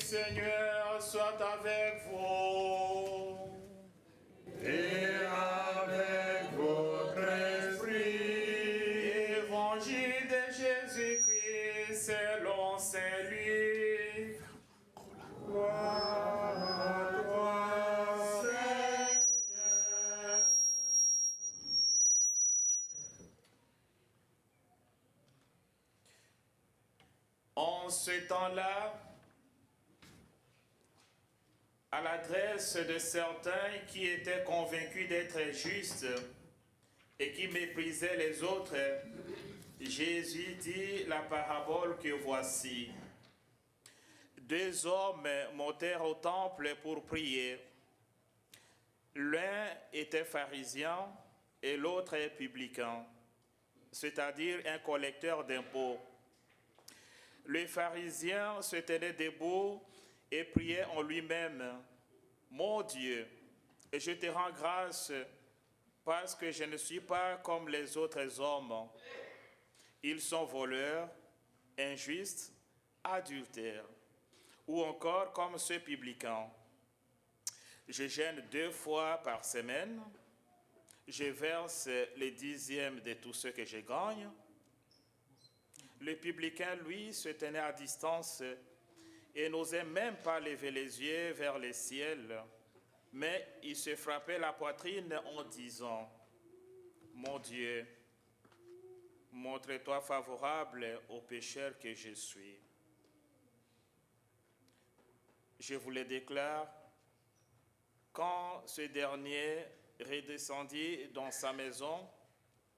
Seigneur soit avec vous. Et avec votre esprit. Évangile de Jésus-Christ selon Saint Luc. Gloire à toi, Seigneur. En ce temps-là, à l'adresse de certains qui étaient convaincus d'être justes et qui méprisaient les autres, Jésus dit la parabole que voici. Deux hommes montèrent au temple pour prier. L'un était pharisien et l'autre publicain, c'est-à-dire un collecteur d'impôts. Le pharisien se tenait debout et priait en lui-même. « Mon Dieu, je te rends grâce parce que je ne suis pas comme les autres hommes. Ils sont voleurs, injustes, adultères, ou encore comme ceux publicains. Je jeûne 2 fois par semaine, je verse les 10e de tout ce que je gagne. » Le publicain, lui, se tenait à distance et n'osait même pas lever les yeux vers le ciel, mais il se frappait la poitrine en disant « Mon Dieu, montre-toi favorable au pécheur que je suis. » Je vous le déclare, quand ce dernier redescendit dans sa maison,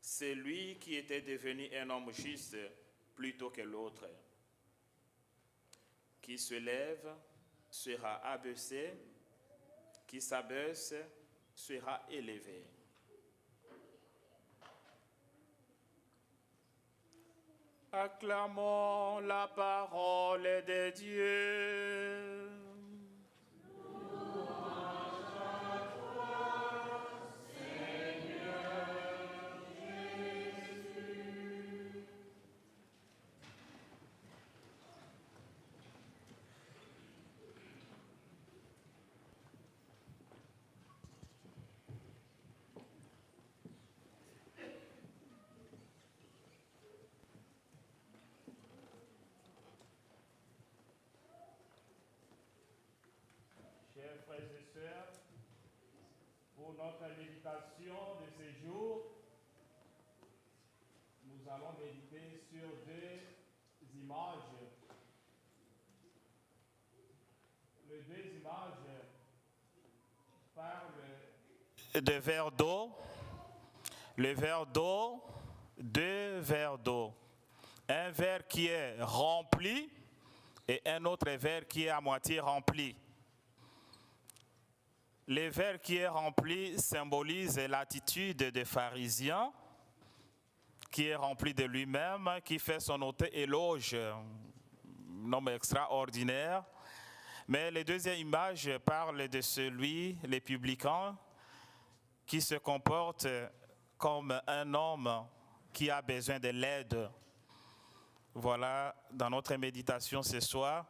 c'est lui qui était devenu un homme juste plutôt que l'autre. Qui se lève sera abaissé, qui s'abaisse sera élevé. Acclamons la parole de Dieu. Chers frères et sœurs, pour notre méditation de ce jour, nous allons méditer sur 2 images. Les 2 images parlent de verres d'eau. Le verre d'eau, 2 verres d'eau. Un verre qui est rempli et un autre verre qui est à moitié rempli. Le verre qui est rempli symbolise l'attitude des pharisiens, qui est rempli de lui-même, qui fait son auto-éloge, un homme extraordinaire. Mais la deuxième image parle de celui, les publicains, qui se comporte comme un homme qui a besoin de l'aide. Voilà, dans notre méditation ce soir,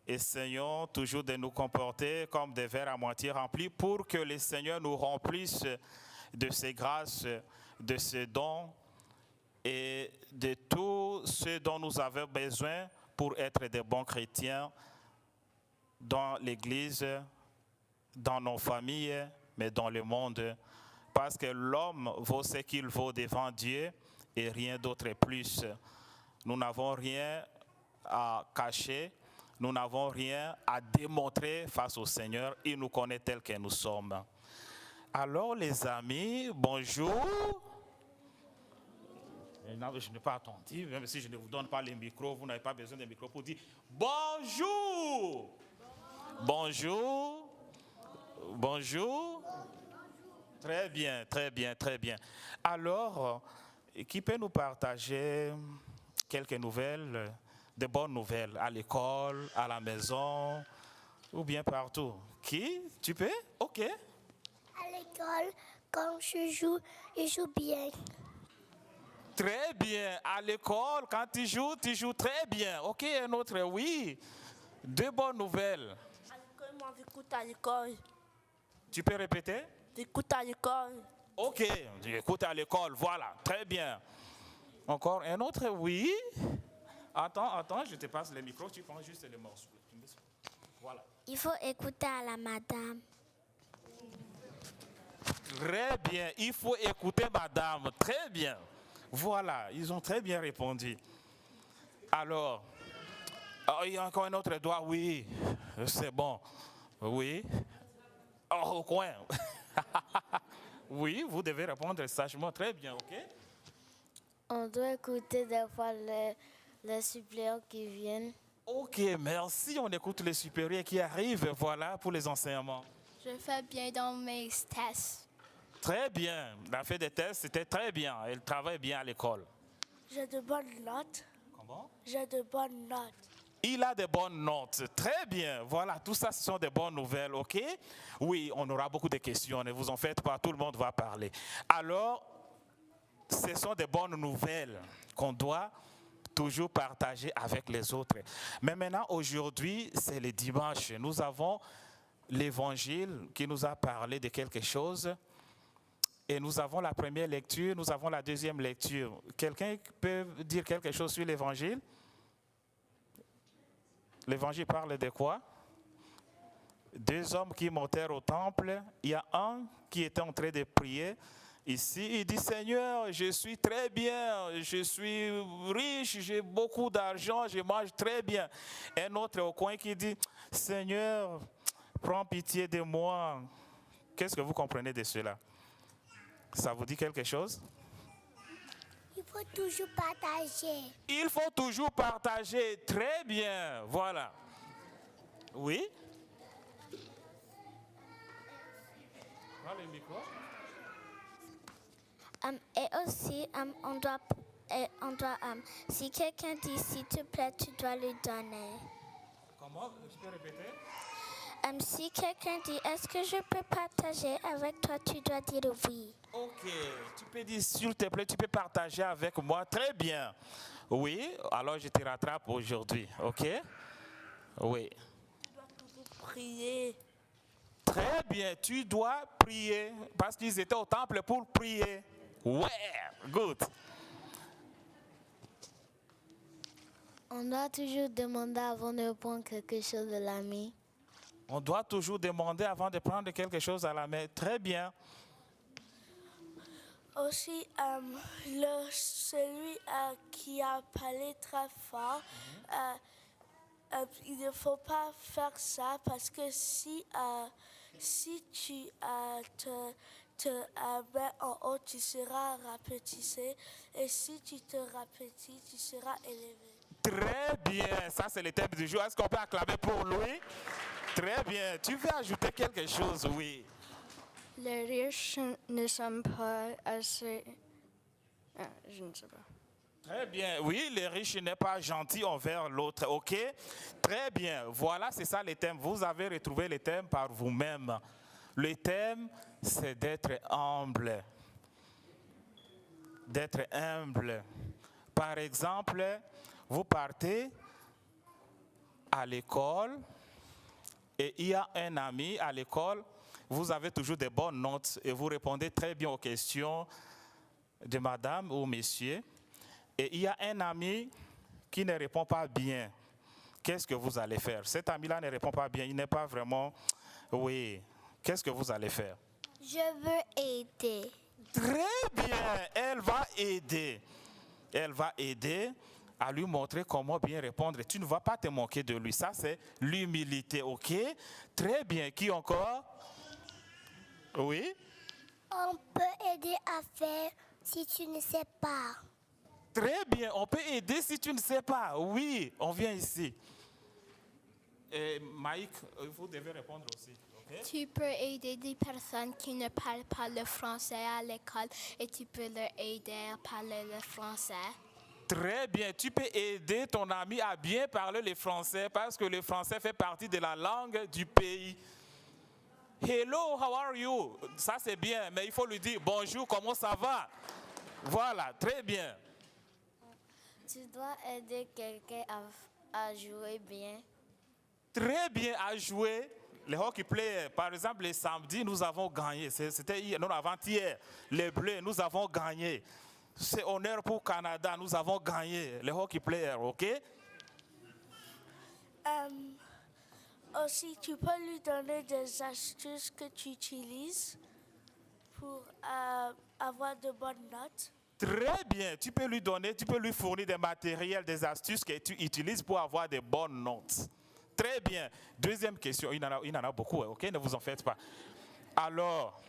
essayons toujours de nous comporter comme des verres à moitié remplis pour que le Seigneur nous remplisse de ses grâces, de ses dons et de tout ce dont nous avons besoin pour être des bons chrétiens dans l'Église, dans nos familles, mais dans le monde. Parce que l'homme vaut ce qu'il vaut devant Dieu et rien d'autre plus. Nous n'avons rien à cacher. Nous n'avons rien à démontrer face au Seigneur. Il nous connaît tel que nous sommes. Alors les amis, bonjour. Et non, je n'ai pas attendu, même si je ne vous donne pas les micros, vous n'avez pas besoin de micros pour dire bonjour. Bonjour. Bonjour. Très bien, très bien, très bien. Alors, qui peut nous partager quelques nouvelles, de bonnes nouvelles, à l'école, à la maison, ou bien partout? Qui? Tu peux? Ok. À l'école, quand je joue bien. Très bien. À l'école, quand tu joues très bien. Ok, un autre, oui. Deux bonnes nouvelles. À l'école, moi, j'écoute à l'école. Tu peux répéter? J'écoute à l'école. Ok, j'écoute à l'école, voilà, très bien. Encore un autre, oui. Attends, je te passe le micro, tu prends juste les morceaux. Voilà. Il faut écouter à la madame. Très bien, il faut écouter madame, très bien. Voilà, ils ont très bien répondu. Alors, il y a encore un autre doigt, oui, c'est bon. Oui. Oh, au coin. Oui, vous devez répondre sagement, très bien, ok? On doit écouter des fois les suppléants qui viennent. Ok, merci, on écoute les supérieurs qui arrivent, voilà, pour les enseignements. Je fais bien dans mes tests. Très bien, la fait des tests, c'était très bien, elle travaille bien à l'école. J'ai de bonnes notes. Comment? J'ai de bonnes notes. Il a de bonnes notes. Très bien. Voilà, tout ça, ce sont des bonnes nouvelles, ok? Oui, on aura beaucoup de questions. Ne vous en faites pas, tout le monde va parler. Alors, ce sont des bonnes nouvelles qu'on doit toujours partager avec les autres. Mais maintenant, aujourd'hui, c'est le dimanche. Nous avons l'évangile qui nous a parlé de quelque chose. Et nous avons la première lecture, nous avons la deuxième lecture. Quelqu'un peut dire quelque chose sur l'évangile? L'évangile parle de quoi? Deux hommes qui montèrent au temple. Il y a un qui était en train de prier. Ici, il dit, Seigneur, je suis très bien, je suis riche, j'ai beaucoup d'argent, je mange très bien. Un autre au coin qui dit, Seigneur, prends pitié de moi. Qu'est-ce que vous comprenez de cela? Ça vous dit quelque chose? Il faut toujours partager. Il faut toujours partager. Très bien. Voilà. Oui? Prends le micro. Et aussi, on doit si quelqu'un dit s'il te plaît, tu dois lui donner. Comment? Tu peux répéter? Si quelqu'un dit est-ce que je peux partager avec toi, tu dois dire oui. Ok. Tu peux dire s'il te plaît, tu peux partager avec moi. Très bien. Oui. Alors je te rattrape aujourd'hui. Ok? Oui. Tu dois toujours prier. Très bien. Tu dois prier parce qu'ils étaient au temple pour prier. Ouais. Good. On doit toujours demander avant de prendre quelque chose de l'ami. On doit toujours demander avant de prendre quelque chose à la main. Très bien. Aussi, celui qui a parlé très fort, il ne faut pas faire ça parce que si tu te mets en haut, tu seras rapetissé. Et si tu te rapetisses, tu seras élevé. Très bien. Ça, c'est le thème du jour. Est-ce qu'on peut acclamer pour lui? Très bien. Tu veux ajouter quelque chose? Oui. Les riches ne sont pas assez... je ne sais pas. Très bien. Oui, les riches n'est pas gentil envers l'autre. OK? Très bien. Voilà, c'est ça le thème. Vous avez retrouvé le thème par vous-même. Le thème, c'est d'être humble. D'être humble. Par exemple, vous partez à l'école et il y a un ami à l'école. Vous avez toujours des bonnes notes et vous répondez très bien aux questions de madame ou monsieur. Et il y a un ami qui ne répond pas bien. Qu'est-ce que vous allez faire? Cet ami-là ne répond pas bien. Il n'est pas vraiment... Oui. Qu'est-ce que vous allez faire? Je veux aider. Très bien. Elle va aider. Elle va aider à lui montrer comment bien répondre. Tu ne vas pas te moquer de lui. Ça, c'est l'humilité. OK? Très bien. Qui encore? Oui? On peut aider à faire si tu ne sais pas. Très bien. On peut aider si tu ne sais pas. Oui, on vient ici. Et Mike, vous devez répondre aussi. Okay? Tu peux aider des personnes qui ne parlent pas le français à l'école et tu peux leur aider à parler le français. Très bien. Tu peux aider ton ami à bien parler le français parce que le français fait partie de la langue du pays. Hello, how are you? Ça, c'est bien, mais il faut lui dire bonjour, comment ça va? Voilà, très bien. Tu dois aider quelqu'un à jouer bien. Très bien à jouer. Les hockey players, par exemple, les samedis, nous avons gagné. C'était hier, non, avant-hier. Les Bleus, nous avons gagné. C'est honneur pour Canada, nous avons gagné. Les hockey players, ok? Aussi, tu peux lui donner des astuces que tu utilises pour avoir de bonnes notes. Très bien. Tu peux lui fournir des matériels, des astuces que tu utilises pour avoir des bonnes notes. Très bien. Deuxième question. Il en a beaucoup, ok? Ne vous en faites pas. Alors,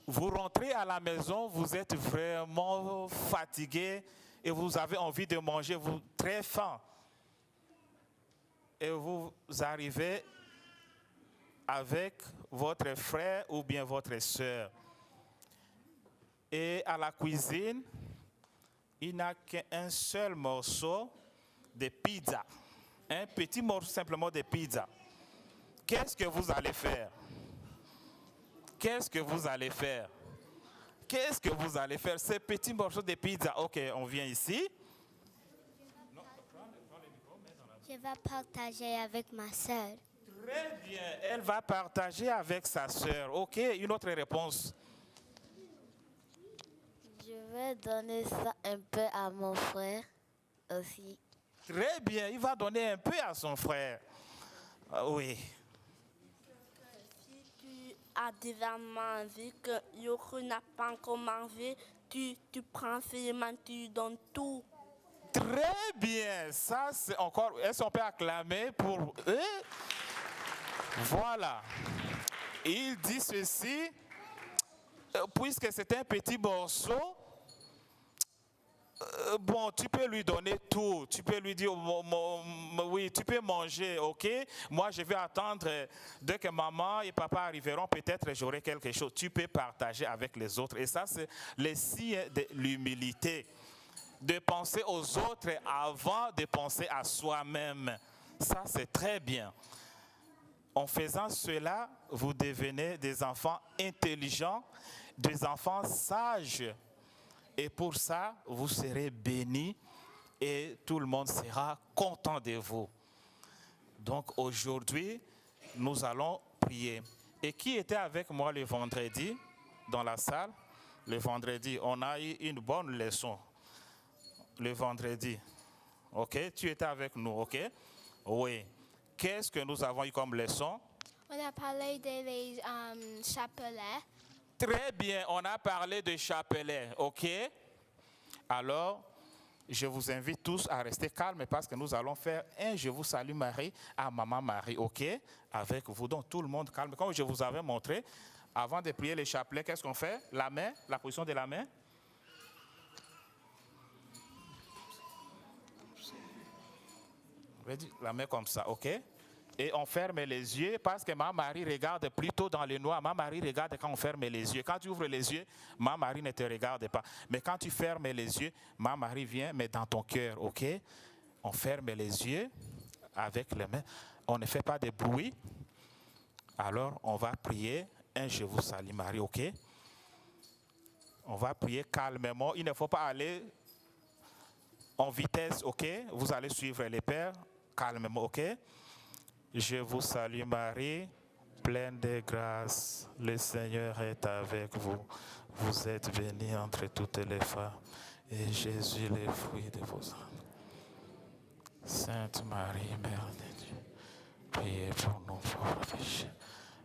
vous rentrez à la maison, vous êtes vraiment fatigué et vous avez envie de manger, vous êtes très faim. Et vous arrivez avec votre frère ou bien votre soeur. Et à la cuisine, il n'y a qu'un seul morceau de pizza. Un petit morceau simplement de pizza. Qu'est-ce que vous allez faire? Qu'est-ce que vous allez faire? Qu'est-ce que vous allez faire? Ce petit morceau de pizza. Ok, on vient ici. Je vais partager avec ma soeur. Très bien, elle va partager avec sa soeur. Ok, une autre réponse. Je vais donner ça un peu à mon frère aussi. Très bien, il va donner un peu à son frère. Oui. Si tu as déjà mangé, que Yoko n'a pas encore mangé, tu prends seulement, tu donnes tout. Très bien, ça c'est encore, est-ce qu'on peut acclamer pour eux? Voilà. Il dit ceci, puisque c'est un petit morceau, bon, tu peux lui donner tout. Tu peux lui dire, oui, tu peux manger, ok? Moi, je vais attendre dès que maman et papa arriveront, peut-être j'aurai quelque chose. Tu peux partager avec les autres. Et ça, c'est le signe de l'humilité. De penser aux autres avant de penser à soi-même. Ça, c'est très bien. En faisant cela, vous devenez des enfants intelligents, des enfants sages. Et pour ça, vous serez bénis et tout le monde sera content de vous. Donc aujourd'hui, nous allons prier. Et qui était avec moi le vendredi dans la salle? Le vendredi, on a eu une bonne leçon. Le vendredi. Ok? Tu étais avec nous, ok? Oui. Qu'est-ce que nous avons eu comme leçon? On a parlé des chapelets. Très bien, on a parlé de chapelet, ok? Alors, je vous invite tous à rester calmes parce que nous allons faire un Je vous salue Marie à Maman Marie, ok? Avec vous, donc tout le monde calme. Comme je vous avais montré, avant de prier les chapelets, qu'est-ce qu'on fait? La main, la position de la main. La main comme ça, ok? Et on ferme les yeux parce que ma Marie regarde plutôt dans le noir. Ma Marie regarde quand on ferme les yeux. Quand tu ouvres les yeux, ma Marie ne te regarde pas. Mais quand tu fermes les yeux, ma Marie vient, mais dans ton cœur, ok? On ferme les yeux avec les mains. On ne fait pas de bruit. Alors, on va prier un Je vous salue Marie, ok? On va prier calmement. Il ne faut pas aller en vitesse, ok? Vous allez suivre les pères calmement, ok? Je vous salue Marie, pleine de grâce. Le Seigneur est avec vous. Vous êtes bénie entre toutes les femmes. Et Jésus, le fruit de vos entrailles. Sainte Marie, Mère de Dieu, priez pour nous pauvres pécheurs,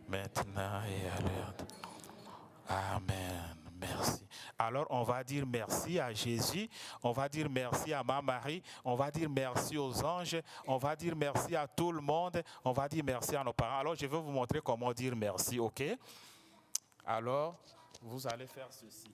maintenant et à l'heure de notre mort. Amen. Merci. Alors, on va dire merci à Jésus, on va dire merci à ma Marie, on va dire merci aux anges, on va dire merci à tout le monde, on va dire merci à nos parents. Alors, je vais vous montrer comment dire merci, ok? Alors, vous allez faire ceci.